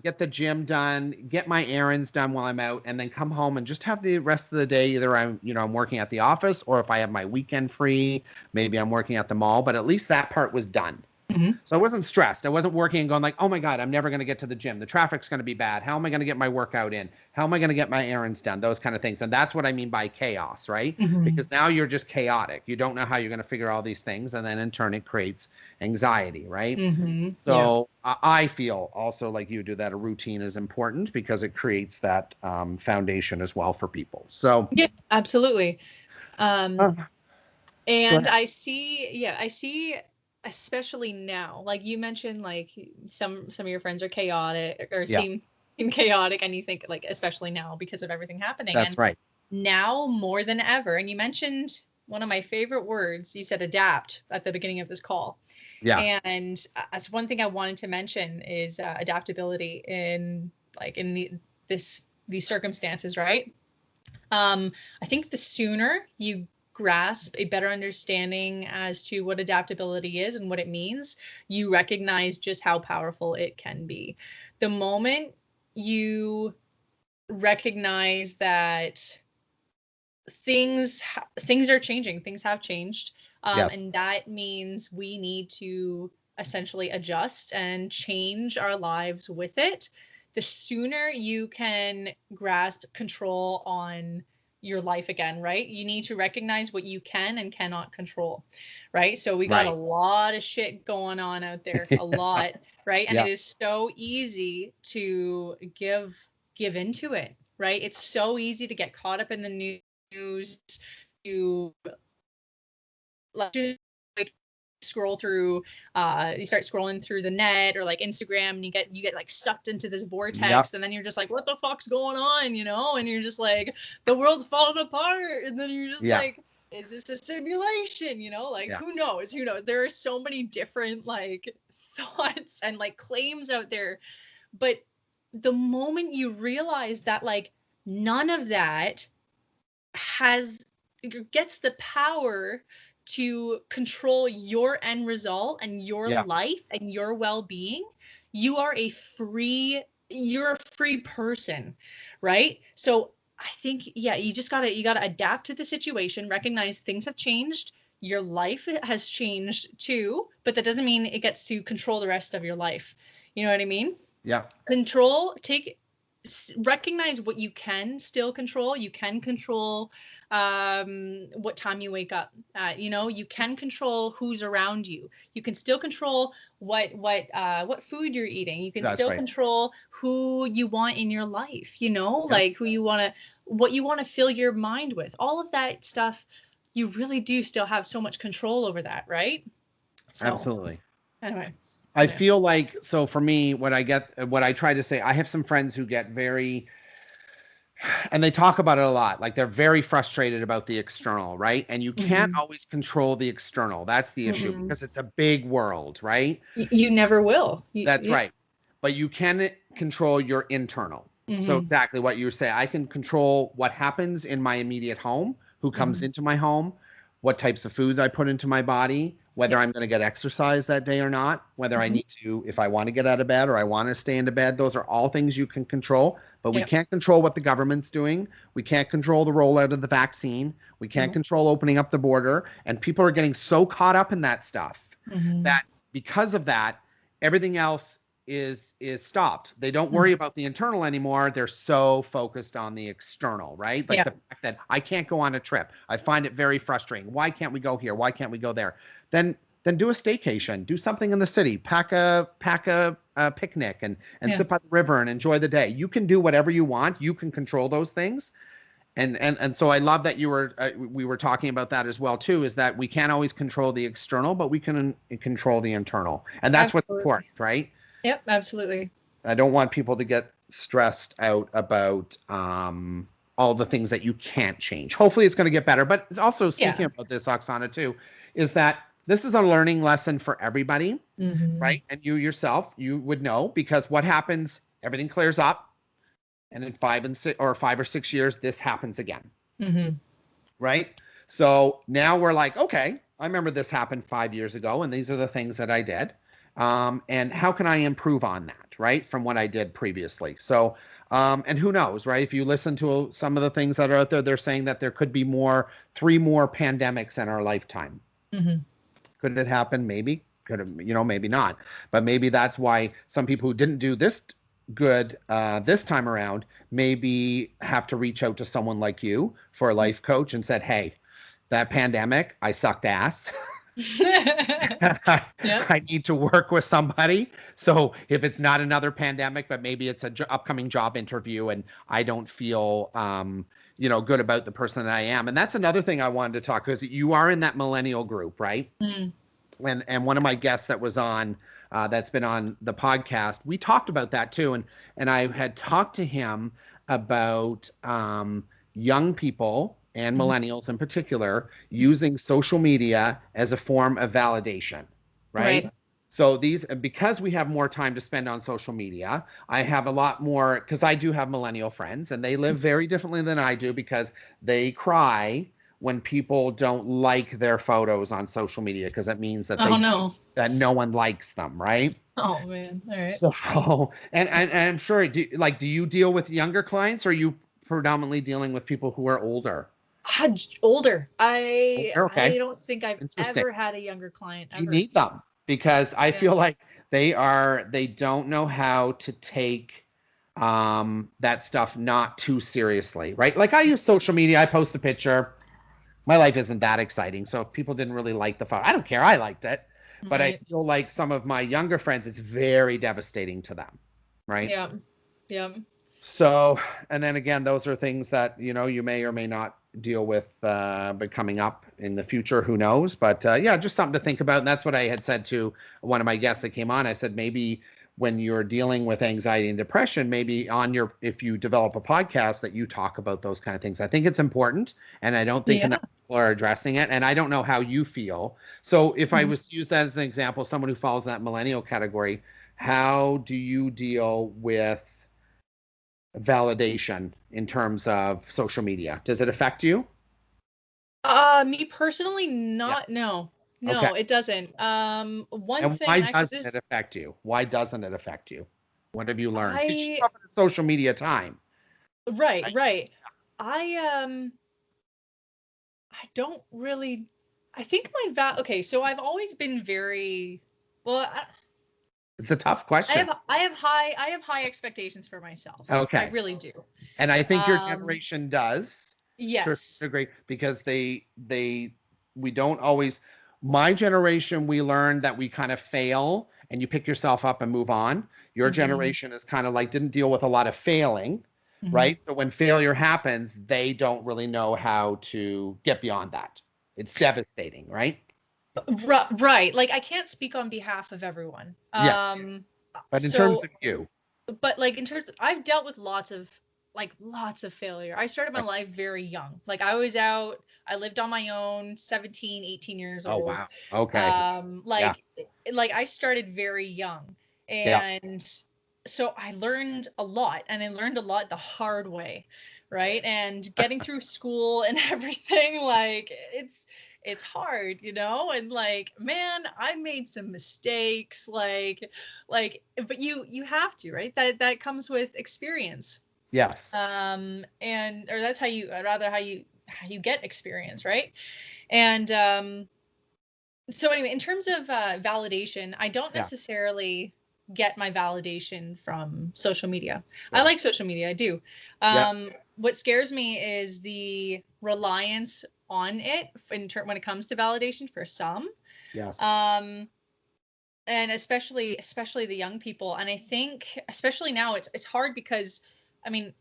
Get the gym done, get my errands done while I'm out, and then come home and just have the rest of the day. Either I'm working at the office, or if I have my weekend free, maybe I'm working at the mall, but at least that part was done. Mhm. So I wasn't stressed. I wasn't working and going like, oh my God, I'm never going to get to the gym. The traffic's going to be bad. How am I going to get my workout in? How am I going to get my errands done? Those kind of things. And that's what I mean by chaos, right? Mhm. Because now you're just chaotic. You don't know how you're going to figure all these things. And then in turn, it creates anxiety, right? Mhm. Yeah. So I feel also like you do that a routine is important because it creates that foundation as well for people. So Yeah, absolutely. uh, Um, go and ahead. I see, especially now, like you mentioned, like some of your friends are chaotic or Yeah, seem chaotic, and you think like, especially now because of everything happening. that's And right. now more than ever, and you mentioned one of my favorite words, you said adapt at the beginning of this call. Yeah. And that's one thing I wanted to mention is adaptability in like in these circumstances, right? I think the sooner you grasp a better understanding as to what adaptability is and what it means, you recognize just how powerful it can be. The moment you recognize that things are changing, things have changed, Yes. and that means we need to essentially adjust and change our lives with it. The sooner you can grasp control on your life again, right? You need to recognize what you can and cannot control, right? So we got a Right. lot of shit going on out there, a lot, right? And Yeah. it is so easy to give into it, right? It's so easy to get caught up in the news, to like scroll through, you start scrolling through the net or like Instagram, and you get like sucked into this Yep. vortex, and then you're just like, what the fuck's going on, and you're just like, the world's falling apart, and then you're just Yeah. like, is this a simulation, like Yeah. who knows, there are so many different like thoughts and like claims out there. But the moment you realize that like none of that has gets the power to control your end result and your Yeah. life and your well-being, you're a free person, right? So I think, yeah, you gotta adapt to the situation, recognize things have changed, your life has changed too, but that doesn't mean it gets to control the rest of your life. You know what I mean? Yeah. Control take Recognize what you can still control. You can control what time you wake up. You can control who's around you. You can still control what food you're eating. You can That's still right. control who you want in your life. Yep. Like what you want to fill your mind with. All of that stuff, you really do still have so much control over that, right? So Absolutely. anyway, I yeah. feel like, so for me, what I try to say, I have some friends who get very, and they talk about it a lot, like they're very frustrated about the external, right? And you can't Mm-hmm. always control the external. That's the issue Mm-mm. because it's a big world, right? You never will. That's Yeah. right. But you can control your internal. So Mm-hmm. exactly what you say, I can control what happens in my immediate home, who comes Mm-hmm. into my home, what types of foods I put into my body, whether Yeah. I'm going to get exercise that day or not, whether I need to, if I want to get out of bed or I want to stay into bed. Those are all things you can control, but we Yep. can't control what the government's doing. We can't control the rollout of the vaccine. We can't No. control opening up the border. And people are getting so caught up in that stuff Mm-hmm. that because of that, everything else is stopped. They don't worry about the internal anymore. They're so focused on the external, right? Like Yeah. the fact that I can't go on a trip. I find it very frustrating. Why can't we go here? Why can't we go there? Then do a staycation. Do something in the city. Pack a picnic and Yeah. sit by the river and enjoy the day. You can do whatever you want. You can control those things. And so I love that we were talking about that as well too, is that we can't always control the external, but we can control the internal. And that's what's Absolutely. important, right? Yep. Absolutely. I don't want people to get stressed out about all the things that you can't change. Hopefully it's going to get better. But it's also speaking Yeah. about this, Oksana, too, is that this is a learning lesson for everybody, Mm-hmm. right? And you yourself, you would know, because what happens, everything clears up. And in 5 or 6 years, this happens again, Mm-hmm. right? So now we're like, okay, I remember this happened 5 years ago, and these are the things that I did. And how can I improve on that, right? From what I did previously. So, and who knows, right? If you listen to some of the things that are out there, they're saying that there could be 3 more pandemics in our lifetime. Mm-hmm. Could it happen? Maybe. Could it, maybe not. But maybe that's why some people who didn't do this good this time around maybe have to reach out to someone like you for a life coach and said, hey, that pandemic, I sucked ass. Yep. I need to work with somebody. So if it's not another pandemic, but maybe it's a upcoming job interview and I don't feel, good about the person that I am. And that's another thing I wanted to talk, because you are in that millennial group, right? Mm. And one of my guests that was on, that's been on the podcast, we talked about that too. And I had talked to him about young people and millennials in particular using social media as a form of validation, right? Right. So because we have more time to spend on social media, I have a lot more, because I do have millennial friends and they live very differently than I do, because they cry when people don't like their photos on social media, because that means that Oh no. that no one likes them, right? Oh man. All right. So, and I'm sure, do you deal with younger clients, or are you predominantly dealing with people who are older? Older. I Okay, don't think I've interesting. ever had a younger client You ever. need them, because I Yeah. feel like they don't know how to take that stuff not too seriously, right? Like I use social media, I post a picture. My life isn't that exciting. So if people didn't really like the photo, I don't care. I liked it. But I Right. feel like some of my younger friends, it's very devastating to them, right? Yeah. Yeah. So, and then again, those are things that, you may or may not deal with, but coming up in the future, who knows? But yeah, just something to think about. And that's what I had said to one of my guests that came on. I said, maybe when you're dealing with anxiety and depression, maybe if you develop a podcast, that you talk about those kind of things. I think it's important. And I don't think Yeah. enough people are addressing it. And I don't know how you feel. So if I was to use that as an example, someone who falls in that millennial category, how do you deal with validation in terms of social media? Does it affect you? Me personally, Yeah. no. Okay. No, it doesn't. One And thing, why and actually doesn't it this, affect you? Why doesn't it affect you? What have you learned? Because you I, grew up in a social media time, right, right? right. I, I don't really, I think okay, so I've always been very, well, It's a tough question. I have high expectations for myself. I Okay. really do. And I think your Um, generation does, to a yes. degree, because we don't always, my generation, we learned that we kind of fail and you pick yourself up and move on. Your Mm-hmm. generation is kind of like, didn't deal with a lot of failing, Mm-hmm. right? So when failure happens, they don't really know how to get beyond that. It's devastating, right? Right. Like I can't speak on behalf of everyone. Yeah. But in terms So of you, but like in terms I've dealt with lots of failure. I started my like, life very young. Like I lived on my own, 17, 18 years oh, old. wow. Okay. Yeah. Like I started very young. Yeah. And so I learned a lot, and I learned a lot the hard way, right? And getting through school and everything, like it's hard, you know, and like, man, I made some mistakes, but you have to, right? That comes with experience. Yes. And or that's how you, rather how you get experience, right? And so anyway, in terms of validation, I don't Yeah. necessarily get my validation from social media. I Yeah. like social media, I do. Yeah. What scares me is the reliance on it when it comes to validation for some. Yes. And especially the young people. And I think especially now it's hard because, I mean,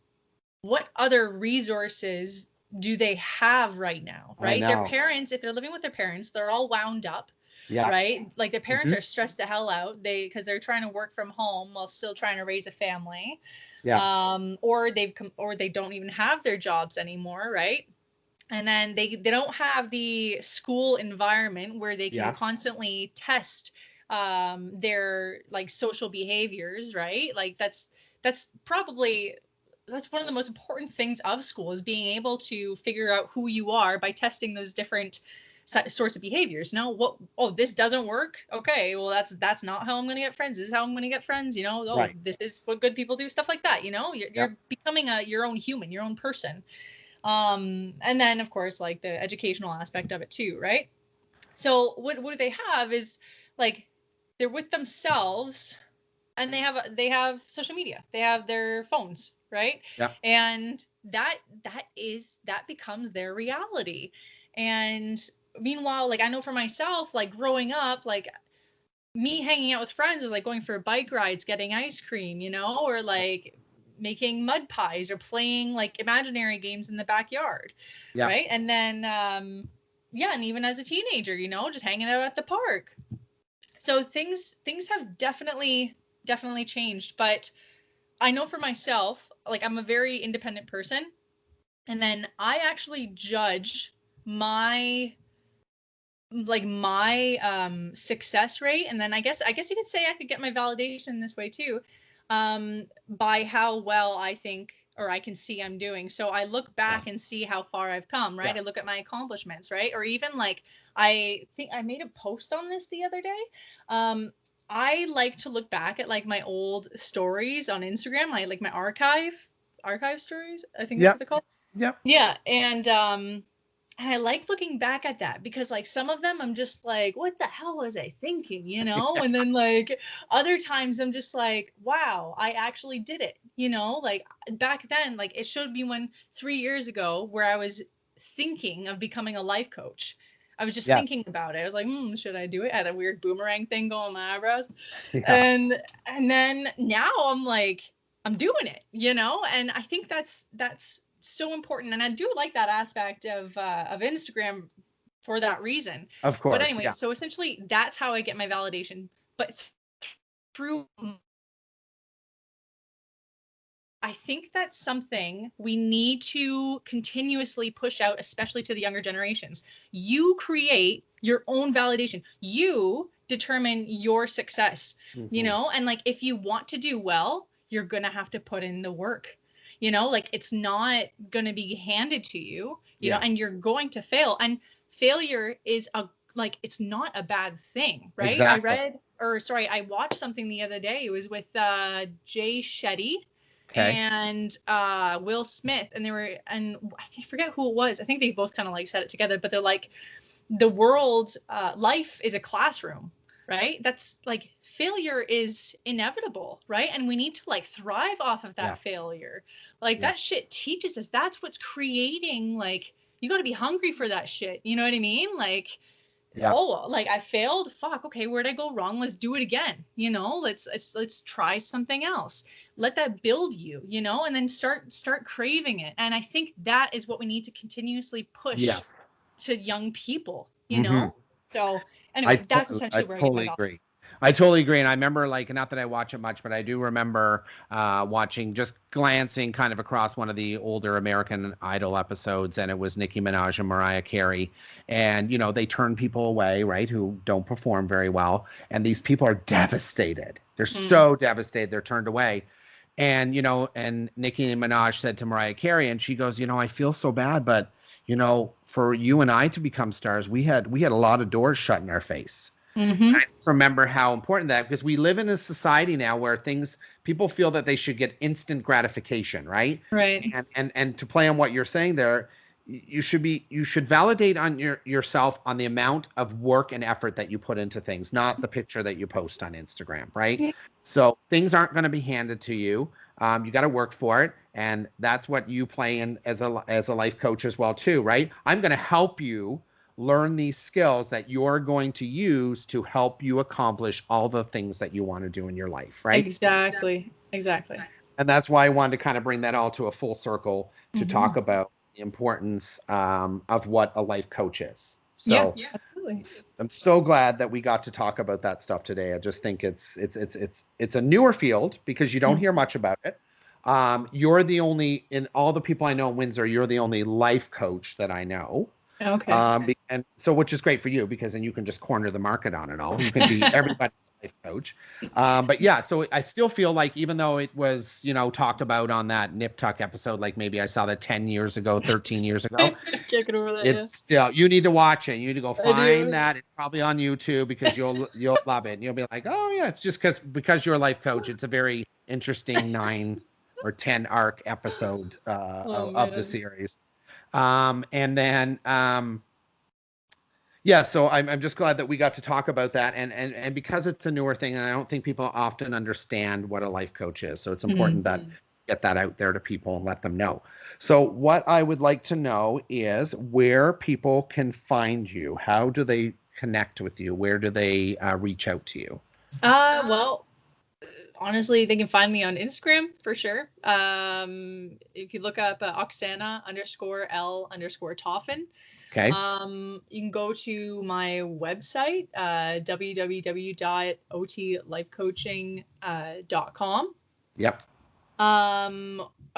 what other resources do they have right now, I right? Their know. parents, if they're living with their parents, they're all wound up, Yeah. right? Like their parents Mhm. are stressed the hell out, because they're trying to work from home while still trying to raise a family. Yeah. Or they don't even have their jobs anymore, right? And then they don't have the school environment where they can Yeah. constantly test their like social behaviors, right? Like that's probably that's one of the most important things of school, is being able to figure out who you are by testing those different sorts of behaviors. No, what? Oh, this doesn't work. Okay, well that's not how I'm going to get friends. This is how I'm going to get friends. You know, oh, Right. this is what good people do. Stuff like that. You know, Yeah. you're becoming your own human, your own person. And then of course like the educational aspect of it too, right? So what they have is like they're with themselves, and they have social media, they have their phones, right? Yeah. And that becomes their reality. And meanwhile, like I know for myself, like growing up, like me hanging out with friends is like going for bike rides, getting ice cream, you know, or like making mud pies or playing like imaginary games in the backyard, Yeah. right? And then yeah, and even as a teenager, you know, just hanging out at the park. So things have definitely changed, but I know for myself, like I'm a very independent person, and then I actually judge my success rate, and then I guess you could say I could get my validation this way too, by how well I think or I can see I'm doing. So I look back Yes. and see how far I've come, right? I Yes. look at my accomplishments, right? Or even like I think I made a post on this the other day. I like to look back at like my old stories on Instagram, like my archive stories, I think that's what Yep. they're called. Yep. Yeah, and I like looking back at that because like some of them I'm just like, what the hell was I thinking, you know? And then like other times I'm just like, wow, I actually did it, you know? Like back then, like it showed me when 3 years ago where I was thinking of becoming a life coach. I was just Yes. thinking about it. I was like, should I do it? I had a weird boomerang thing going on my eyebrows. Yeah. And then now I'm like, I'm doing it, you know? And I think that's so important. And I do like that aspect of Instagram for that reason. Of But course. anyway, Yeah. so essentially that's how I get my validation. But through I think that's something we need to continuously push out, especially to the younger generations. You create your own validation. You determine your success, you Hmm. know, and like if you want to do well, you're going to have to put in the work, you know, like it's not going to be handed to you, you know, Yes. and you're going to fail. And failure is it's not a bad thing, right? Exactly. I watched something the other day. It was with Jay Shetty Okay. and Will Smith, and I forget who it was. I think they both kind of like said it together, but they're like, the world, life is a classroom, right? That's like failure is inevitable, right? And we need to like thrive off of Yeah. that failure. Like Yeah. that shit teaches us. That's what's creating like you got to be hungry for that shit. You know what I mean? Like Yeah. oh, like I failed, fuck, okay, where'd I go wrong? Let's do it again, you know. Let's try something else. Let that build you, you know, and then start craving it. And I think that is what we need to continuously push Yes. to young people, you Hmm. know. So anyway, that's I essentially where I get my totally value. agree. I totally agree. And I remember, like, not that I watch it much, but I do remember watching, just glancing kind of across one of the older American Idol episodes, and it was Nicki Minaj and Mariah Carey. And, you know, they turn people away, right, who don't perform very well. And these people are devastated. They're Mm, so devastated. They're turned away. And, you know, and Nicki Minaj said to Mariah Carey, and she goes, you know, I feel so bad, but for you and I to become stars, we had a lot of doors shut in our face. Mm-hmm. I remember how important that, because we live in a society now where people feel that they should get instant gratification, right? Right. And to play on what you're saying there, you should validate on yourself on the amount of work and effort that you put into things, not the picture that you post on Instagram, right? Yeah. So things aren't going to be handed to you. You got to work for it, and that's what you play in as a life coach as well too, right? I'm going to help you learn these skills that you're going to use to help you accomplish all the things that you want to do in your life, right? Exactly. And that's why I wanted to kind of bring that all to a full circle to talk about the importance of what a life coach is. So yeah, absolutely. I'm so glad that we got to talk about that stuff today. I just think it's a newer field because you don't hear much about it. You're the only, in all the people I know in Windsor, you're the only life coach that I know. Okay. And so, which is great for you because then you can just corner the market on it all. You can be everybody's life coach. But yeah, so I still feel like even though it was, talked about on that Nip Tuck episode, like maybe I saw that 10 years ago, 13 years ago, Can't get over that, it's still, you need to watch it. You need to go find that. It's probably on YouTube because you'll love it. And you'll be like, oh yeah, it's just because you're a life coach. It's a very interesting 9 or 10 arc episode of the series. And then, so I'm just glad that we got to talk about that. And because it's a newer thing, and I don't think people often understand what a life coach is. So it's important that get that out there to people and let them know. So what I would like to know is where people can find you. How do they connect with you? Where do they reach out to you? Well, honestly, they can find me on Instagram for sure. If you look up Oksana_L_Toffin. Okay. You can go to my website, www.otlifecoaching.com. Yep. I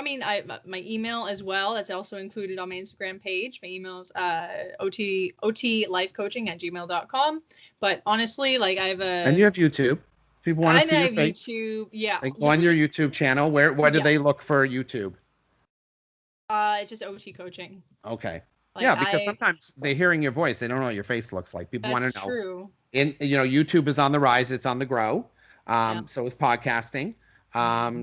mean, my email as well. That's also included on my Instagram page. My email is otlifecoaching@gmail.com. But honestly, like and you have YouTube. People want to see your face. YouTube, yeah. They go on your YouTube channel. Where do they look for YouTube? It's just OT coaching. Okay. Like because sometimes they're hearing your voice. They don't know what your face looks like. People want to know. That's true. YouTube is on the rise. It's on the grow. So is podcasting.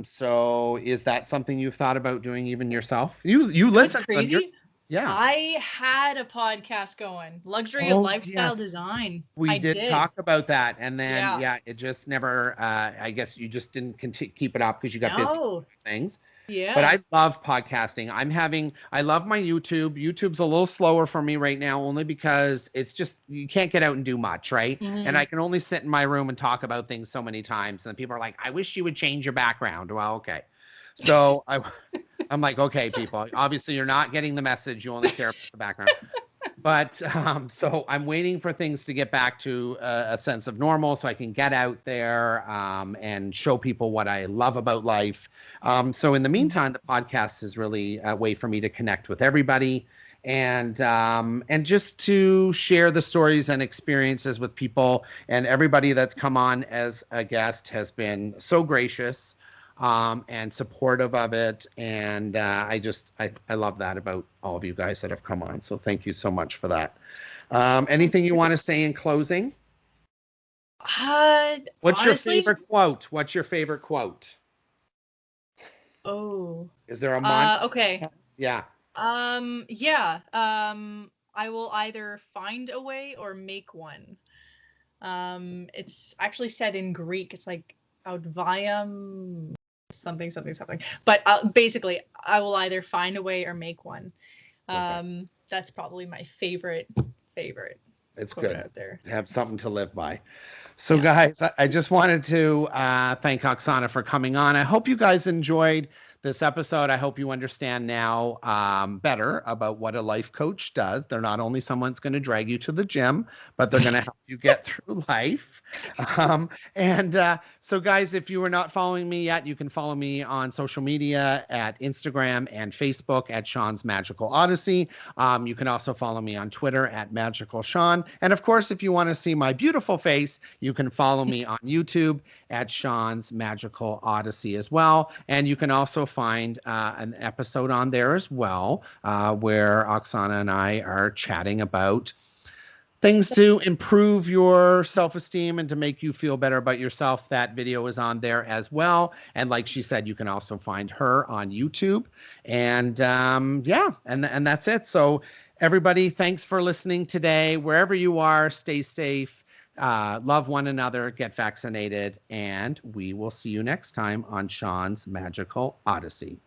So is that something you've thought about doing even yourself? You listen. Crazy. Yeah. I had a podcast going, Luxury of Lifestyle Design. We did talk about that. And then, it just never, I guess you just didn't keep it up because you got busy with things. Yeah. But I love podcasting. I love my YouTube. YouTube's a little slower for me right now, only because it's just, you can't get out and do much, right? And I can only sit in my room and talk about things so many times. And then people are like, I wish you would change your background. Well, okay. So I'm like, okay, people, obviously you're not getting the message. You only care about the background. But so I'm waiting for things to get back to a sense of normal so I can get out there and show people what I love about life. So in the meantime, the podcast is really a way for me to connect with everybody and just to share the stories and experiences with people. And everybody that's come on as a guest has been so gracious and supportive of it. And I love that about all of you guys that have come on. So thank you so much for that. Anything you want to say in closing? What's your favorite quote? What's your favorite quote? Oh. Is there a mantra? Okay. Yeah. I will either find a way or make one. It's actually said in Greek. It's like audviam something. But basically, I will either find a way or make one. That's probably my favorite. It's good out there. Have something to live by. So guys, I just wanted to thank Oksana for coming on. I hope you guys enjoyed this episode. I hope you understand now better about what a life coach does. They're not only someone that's going to drag you to the gym, but they're going to help you get through life. So, guys, if you are not following me yet, you can follow me on social media at Instagram and Facebook at Sean's Magical Odyssey. You can also follow me on Twitter at Magical Sean. And of course, if you want to see my beautiful face, you can follow me on YouTube at Sean's Magical Odyssey as well. And you can also find an episode on there as well, where Oksana and I are chatting about things to improve your self-esteem and to make you feel better about yourself. That video is on there as well. And like she said, you can also find her on YouTube. And yeah, and that's it. So everybody, thanks for listening today. Wherever you are, stay safe, love one another, get vaccinated, and we will see you next time on Sean's Magical Odyssey.